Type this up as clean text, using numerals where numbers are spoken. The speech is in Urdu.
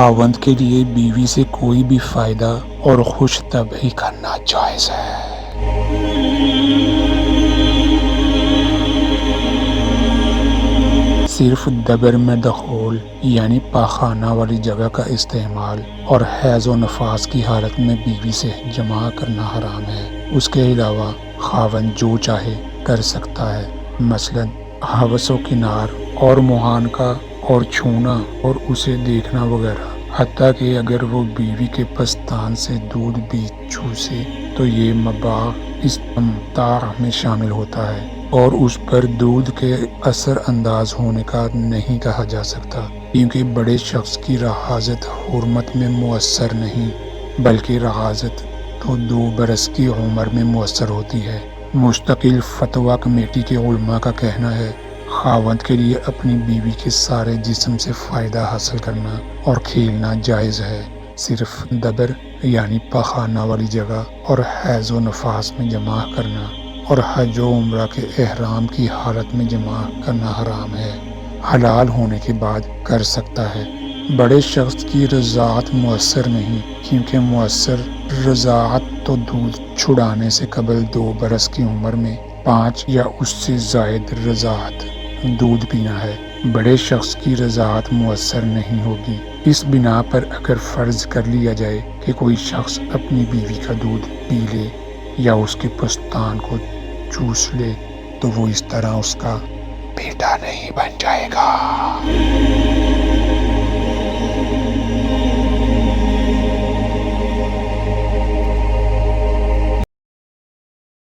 خاوند کے لیے بیوی سے کوئی بھی فائدہ اور خوش طبعی کرنا جائز ہے۔ صرف دبر میں دخول یعنی پاخانہ والی جگہ کا استعمال اور حیض و نفاس کی حالت میں بیوی سے جماع کرنا حرام ہے۔ اس کے علاوہ خاوند جو چاہے کر سکتا ہے، مثلا حوض و کنار اور معانقہ اور چھونا اور اسے دیکھنا وغیرہ، حتیٰ کہ اگر وہ بیوی کے پستان سے دودھ بھی چوسے تو یہ مباح استمتاع میں شامل ہوتا ہے اور اس پر دودھ کے اثر انداز ہونے کا نہیں کہا جا سکتا، کیونکہ بڑے شخص کی رعازت حرمت میں مؤثر نہیں بلکہ رعازت تو 2 برس کی عمر میں مؤثر ہوتی ہے۔ مستقل فتویٰ کمیٹی کے علماء کا کہنا ہے خاوند کے لیے اپنی بیوی کے سارے جسم سے فائدہ حاصل کرنا اور کھیلنا جائز ہے، صرف دبر یعنی پاخانہ والی جگہ اور حیض و نفاس میں جماع کرنا اور حج و عمرہ کے احرام کی حالت میں جماع کرنا حرام ہے۔ حلال ہونے کے بعد کر سکتا ہے۔ بڑے شخص کی رضاعت مؤثر نہیں، کیونکہ مؤثر رضاعت تو دودھ چھڑانے سے قبل 2 برس کی عمر میں 5 یا اس سے زائد رضاعت دودھ پینا ہے۔ بڑے شخص کی رضاعت مؤثر نہیں ہوگی۔ اس بنا پر اگر فرض کر لیا جائے کہ کوئی شخص اپنی بیوی کا دودھ پی لے یا اس کے پستان کو چوس لے تو وہ اس طرح اس کا بیٹا نہیں بن جائے گا۔